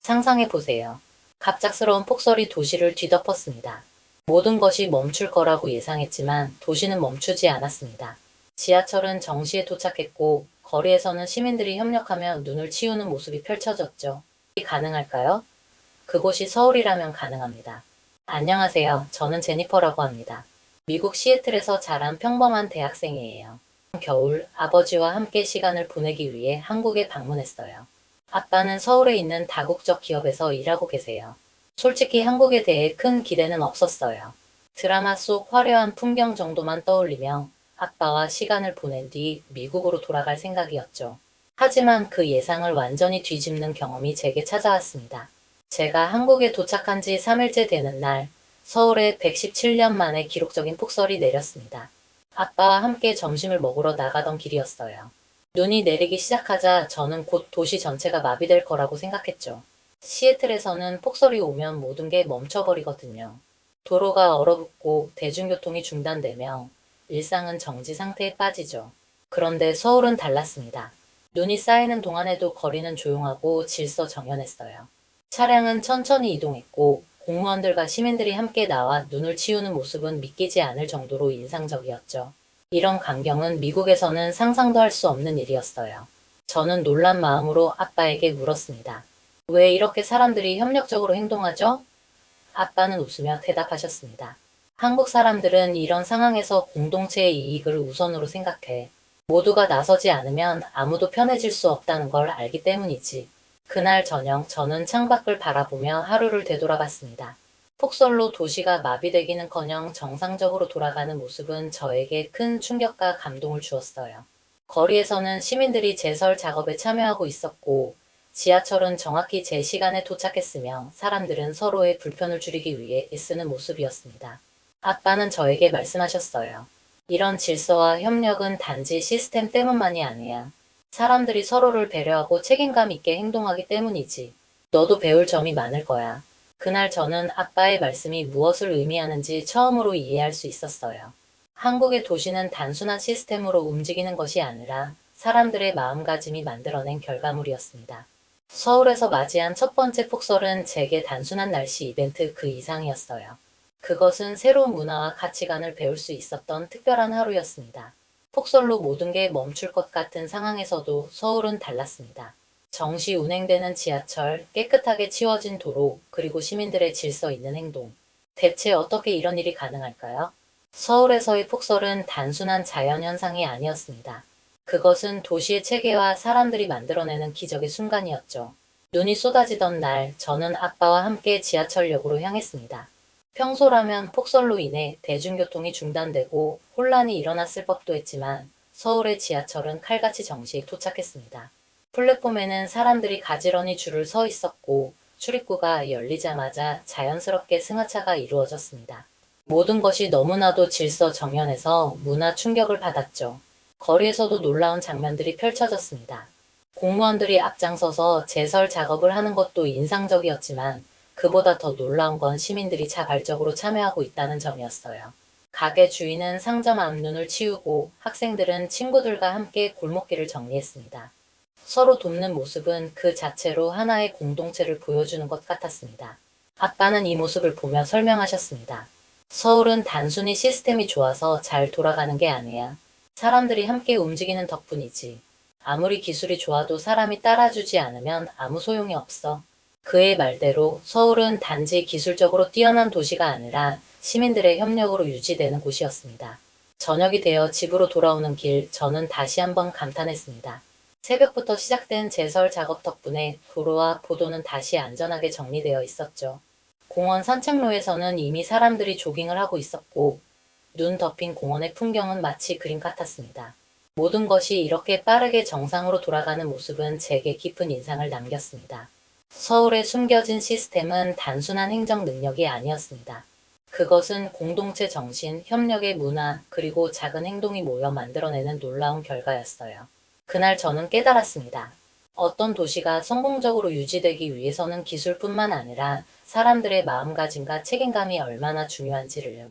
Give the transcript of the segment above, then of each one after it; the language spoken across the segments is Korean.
상상해보세요. 갑작스러운 폭설이 도시를 뒤덮었습니다. 모든 것이 멈출 거라고 예상했지만 도시는 멈추지 않았습니다. 지하철은 정시에 도착했고 거리에서는 시민들이 협력하며 눈을 치우는 모습이 펼쳐졌죠. 이 가능할까요? 그곳이 서울이라면 가능합니다. 안녕하세요. 저는 제니퍼라고 합니다. 미국 시애틀에서 자란 평범한 대학생이에요. 겨울 아버지와 함께 시간을 보내기 위해 한국에 방문했어요. 아빠는 서울에 있는 다국적 기업에서 일하고 계세요. 솔직히 한국에 대해 큰 기대는 없었어요. 드라마 속 화려한 풍경 정도만 떠올리며 아빠와 시간을 보낸 뒤 미국으로 돌아갈 생각이었죠. 하지만 그 예상을 완전히 뒤집는 경험이 제게 찾아왔습니다. 제가 한국에 도착한 지 3일째 되는 날, 서울에 117년 만에 기록적인 폭설이 내렸습니다. 아빠와 함께 점심을 먹으러 나가던 길이었어요. 눈이 내리기 시작하자 저는 곧 도시 전체가 마비될 거라고 생각했죠. 시애틀에서는 폭설이 오면 모든 게 멈춰버리거든요. 도로가 얼어붙고 대중교통이 중단되며 일상은 정지 상태에 빠지죠. 그런데 서울은 달랐습니다. 눈이 쌓이는 동안에도 거리는 조용하고 질서정연했어요. 차량은 천천히 이동했고 공무원들과 시민들이 함께 나와 눈을 치우는 모습은 믿기지 않을 정도로 인상적이었죠. 이런 광경은 미국에서는 상상도 할 수 없는 일이었어요. 저는 놀란 마음으로 아빠에게 물었습니다. 왜 이렇게 사람들이 협력적으로 행동하죠? 아빠는 웃으며 대답하셨습니다. 한국 사람들은 이런 상황에서 공동체의 이익을 우선으로 생각해. 모두가 나서지 않으면 아무도 편해질 수 없다는 걸 알기 때문이지. 그날 저녁 저는 창밖을 바라보며 하루를 되돌아봤습니다. 폭설로 도시가 마비되기는커녕 정상적으로 돌아가는 모습은 저에게 큰 충격과 감동을 주었어요. 거리에서는 시민들이 제설 작업에 참여하고 있었고 지하철은 정확히 제 시간에 도착했으며 사람들은 서로의 불편을 줄이기 위해 애쓰는 모습이었습니다. 아빠는 저에게 말씀하셨어요. 이런 질서와 협력은 단지 시스템 때문만이 아니야. 사람들이 서로를 배려하고 책임감 있게 행동하기 때문이지. 너도 배울 점이 많을 거야. 그날 저는 아빠의 말씀이 무엇을 의미하는지 처음으로 이해할 수 있었어요. 한국의 도시는 단순한 시스템으로 움직이는 것이 아니라 사람들의 마음가짐이 만들어낸 결과물이었습니다. 서울에서 맞이한 첫 번째 폭설은 제게 단순한 날씨 이벤트 그 이상이었어요. 그것은 새로운 문화와 가치관을 배울 수 있었던 특별한 하루였습니다. 폭설로 모든 게 멈출 것 같은 상황에서도 서울은 달랐습니다. 정시 운행되는 지하철, 깨끗하게 치워진 도로, 그리고 시민들의 질서 있는 행동. 대체 어떻게 이런 일이 가능할까요? 서울에서의 폭설은 단순한 자연현상이 아니었습니다. 그것은 도시의 체계와 사람들이 만들어내는 기적의 순간이었죠. 눈이 쏟아지던 날, 저는 아빠와 함께 지하철역으로 향했습니다. 평소라면 폭설로 인해 대중교통이 중단되고 혼란이 일어났을 법도 했지만 서울의 지하철은 칼같이 정시 도착했습니다. 플랫폼에는 사람들이 가지런히 줄을 서 있었고 출입구가 열리자마자 자연스럽게 승하차가 이루어졌습니다. 모든 것이 너무나도 질서정연해서 문화 충격을 받았죠. 거리에서도 놀라운 장면들이 펼쳐졌습니다. 공무원들이 앞장서서 제설 작업을 하는 것도 인상적이었지만 그보다 더 놀라운 건 시민들이 자발적으로 참여하고 있다는 점이었어요. 가게 주인은 상점 앞눈을 치우고 학생들은 친구들과 함께 골목길을 정리했습니다. 서로 돕는 모습은 그 자체로 하나의 공동체를 보여주는 것 같았습니다. 아빠는 이 모습을 보며 설명하셨습니다. 서울은 단순히 시스템이 좋아서 잘 돌아가는 게 아니야. 사람들이 함께 움직이는 덕분이지. 아무리 기술이 좋아도 사람이 따라주지 않으면 아무 소용이 없어. 그의 말대로 서울은 단지 기술적으로 뛰어난 도시가 아니라 시민들의 협력으로 유지되는 곳이었습니다. 저녁이 되어 집으로 돌아오는 길, 저는 다시 한번 감탄했습니다. 새벽부터 시작된 제설 작업 덕분에 도로와 보도는 다시 안전하게 정리되어 있었죠. 공원 산책로에서는 이미 사람들이 조깅을 하고 있었고 눈 덮인 공원의 풍경은 마치 그림 같았습니다. 모든 것이 이렇게 빠르게 정상으로 돌아가는 모습은 제게 깊은 인상을 남겼습니다. 서울의 숨겨진 시스템은 단순한 행정 능력이 아니었습니다. 그것은 공동체 정신, 협력의 문화, 그리고 작은 행동이 모여 만들어내는 놀라운 결과였어요. 그날 저는 깨달았습니다. 어떤 도시가 성공적으로 유지되기 위해서는 기술뿐만 아니라 사람들의 마음가짐과 책임감이 얼마나 중요한지를요.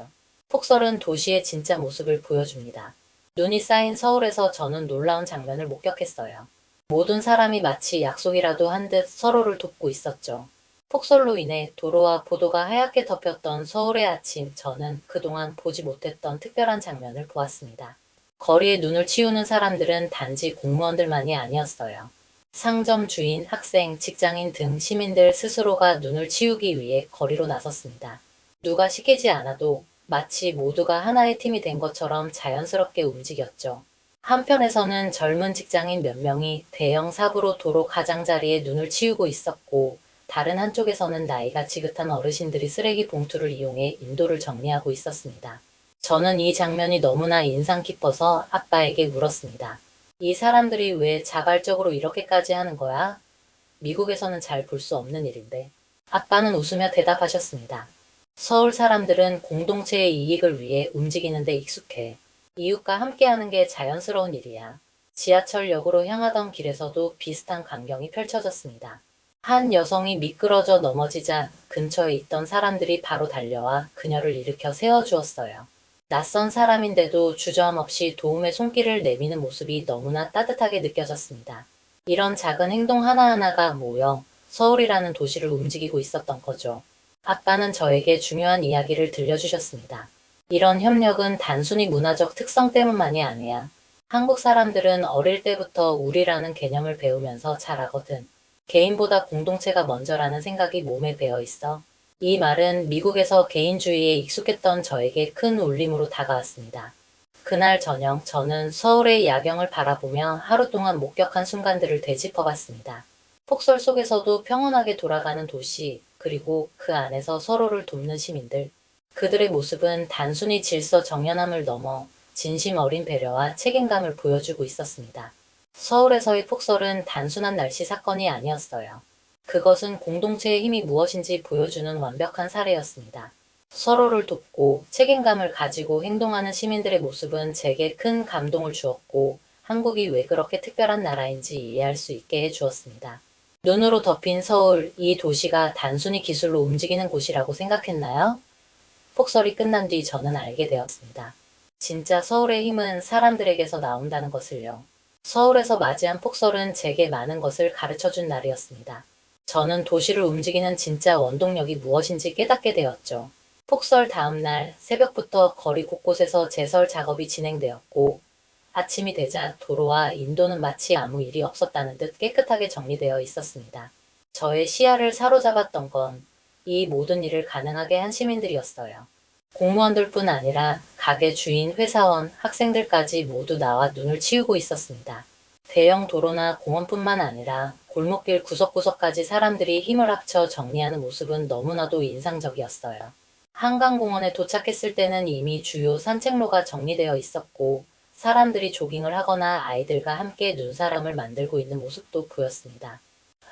폭설은 도시의 진짜 모습을 보여줍니다. 눈이 쌓인 서울에서 저는 놀라운 장면을 목격했어요. 모든 사람이 마치 약속이라도 한 듯 서로를 돕고 있었죠. 폭설로 인해 도로와 보도가 하얗게 덮였던 서울의 아침, 저는 그동안 보지 못했던 특별한 장면을 보았습니다. 거리에 눈을 치우는 사람들은 단지 공무원들만이 아니었어요. 상점 주인, 학생, 직장인 등 시민들 스스로가 눈을 치우기 위해 거리로 나섰습니다. 누가 시키지 않아도 마치 모두가 하나의 팀이 된 것처럼 자연스럽게 움직였죠. 한편에서는 젊은 직장인 몇 명이 대형 삽으로 도로 가장자리에 눈을 치우고 있었고, 다른 한쪽에서는 나이가 지긋한 어르신들이 쓰레기 봉투를 이용해 인도를 정리하고 있었습니다. 저는 이 장면이 너무나 인상 깊어서 아빠에게 물었습니다. 이 사람들이 왜 자발적으로 이렇게까지 하는 거야? 미국에서는 잘 볼 수 없는 일인데. 아빠는 웃으며 대답하셨습니다. 서울 사람들은 공동체의 이익을 위해 움직이는 데 익숙해. 이웃과 함께하는 게 자연스러운 일이야. 지하철역으로 향하던 길에서도 비슷한 광경이 펼쳐졌습니다. 한 여성이 미끄러져 넘어지자 근처에 있던 사람들이 바로 달려와 그녀를 일으켜 세워주었어요. 낯선 사람인데도 주저함없이 도움의 손길을 내미는 모습이 너무나 따뜻하게 느껴졌습니다. 이런 작은 행동 하나하나가 모여 서울이라는 도시를 움직이고 있었던 거죠. 아빠는 저에게 중요한 이야기를 들려주셨습니다. 이런 협력은 단순히 문화적 특성 때문만이 아니야. 한국 사람들은 어릴 때부터 우리라는 개념을 배우면서 자라거든. 개인보다 공동체가 먼저라는 생각이 몸에 배어 있어. 이 말은 미국에서 개인주의에 익숙했던 저에게 큰 울림으로 다가왔습니다. 그날 저녁 저는 서울의 야경을 바라보며 하루 동안 목격한 순간들을 되짚어봤습니다. 폭설 속에서도 평온하게 돌아가는 도시, 그리고 그 안에서 서로를 돕는 시민들. 그들의 모습은 단순히 질서 정연함을 넘어 진심 어린 배려와 책임감을 보여주고 있었습니다. 서울에서의 폭설은 단순한 날씨 사건이 아니었어요. 그것은 공동체의 힘이 무엇인지 보여주는 완벽한 사례였습니다. 서로를 돕고 책임감을 가지고 행동하는 시민들의 모습은 제게 큰 감동을 주었고, 한국이 왜 그렇게 특별한 나라인지 이해할 수 있게 해주었습니다. 눈으로 덮인 서울, 이 도시가 단순히 기술로 움직이는 곳이라고 생각했나요? 폭설이 끝난 뒤 저는 알게 되었습니다. 진짜 서울의 힘은 사람들에게서 나온다는 것을요. 서울에서 맞이한 폭설은 제게 많은 것을 가르쳐준 날이었습니다. 저는 도시를 움직이는 진짜 원동력이 무엇인지 깨닫게 되었죠. 폭설 다음 날 새벽부터 거리 곳곳에서 제설 작업이 진행되었고, 아침이 되자 도로와 인도는 마치 아무 일이 없었다는 듯 깨끗하게 정리되어 있었습니다. 저의 시야를 사로잡았던 건 이 모든 일을 가능하게 한 시민들이었어요. 공무원들뿐 아니라 가게 주인, 회사원, 학생들까지 모두 나와 눈을 치우고 있었습니다. 대형 도로나 공원뿐만 아니라 골목길 구석구석까지 사람들이 힘을 합쳐 정리하는 모습은 너무나도 인상적이었어요. 한강공원에 도착했을 때는 이미 주요 산책로가 정리되어 있었고, 사람들이 조깅을 하거나 아이들과 함께 눈사람을 만들고 있는 모습도 보였습니다.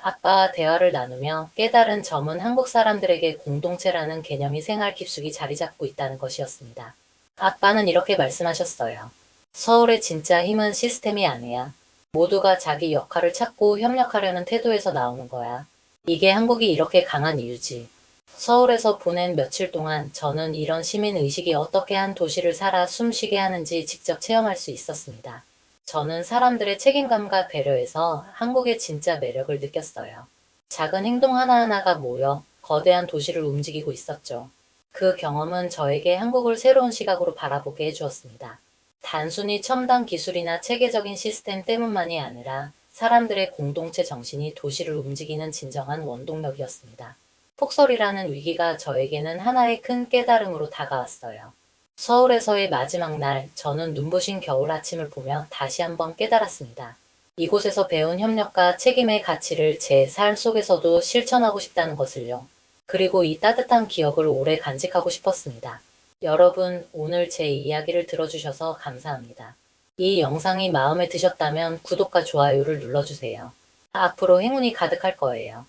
아빠와 대화를 나누며 깨달은 점은 한국 사람들에게 공동체라는 개념이 생활 깊숙이 자리 잡고 있다는 것이었습니다. 아빠는 이렇게 말씀하셨어요. 서울의 진짜 힘은 시스템이 아니야. 모두가 자기 역할을 찾고 협력하려는 태도에서 나오는 거야. 이게 한국이 이렇게 강한 이유지. 서울에서 보낸 며칠 동안 저는 이런 시민 의식이 어떻게 한 도시를 살아 숨쉬게 하는지 직접 체험할 수 있었습니다. 저는 사람들의 책임감과 배려에서 한국의 진짜 매력을 느꼈어요. 작은 행동 하나하나가 모여 거대한 도시를 움직이고 있었죠. 그 경험은 저에게 한국을 새로운 시각으로 바라보게 해주었습니다. 단순히 첨단 기술이나 체계적인 시스템 때문만이 아니라 사람들의 공동체 정신이 도시를 움직이는 진정한 원동력이었습니다. 폭설이라는 위기가 저에게는 하나의 큰 깨달음으로 다가왔어요. 서울에서의 마지막 날, 저는 눈부신 겨울 아침을 보며 다시 한번 깨달았습니다. 이곳에서 배운 협력과 책임의 가치를 제 삶 속에서도 실천하고 싶다는 것을요. 그리고 이 따뜻한 기억을 오래 간직하고 싶었습니다. 여러분, 오늘 제 이야기를 들어주셔서 감사합니다. 이 영상이 마음에 드셨다면 구독과 좋아요를 눌러주세요. 앞으로 행운이 가득할 거예요.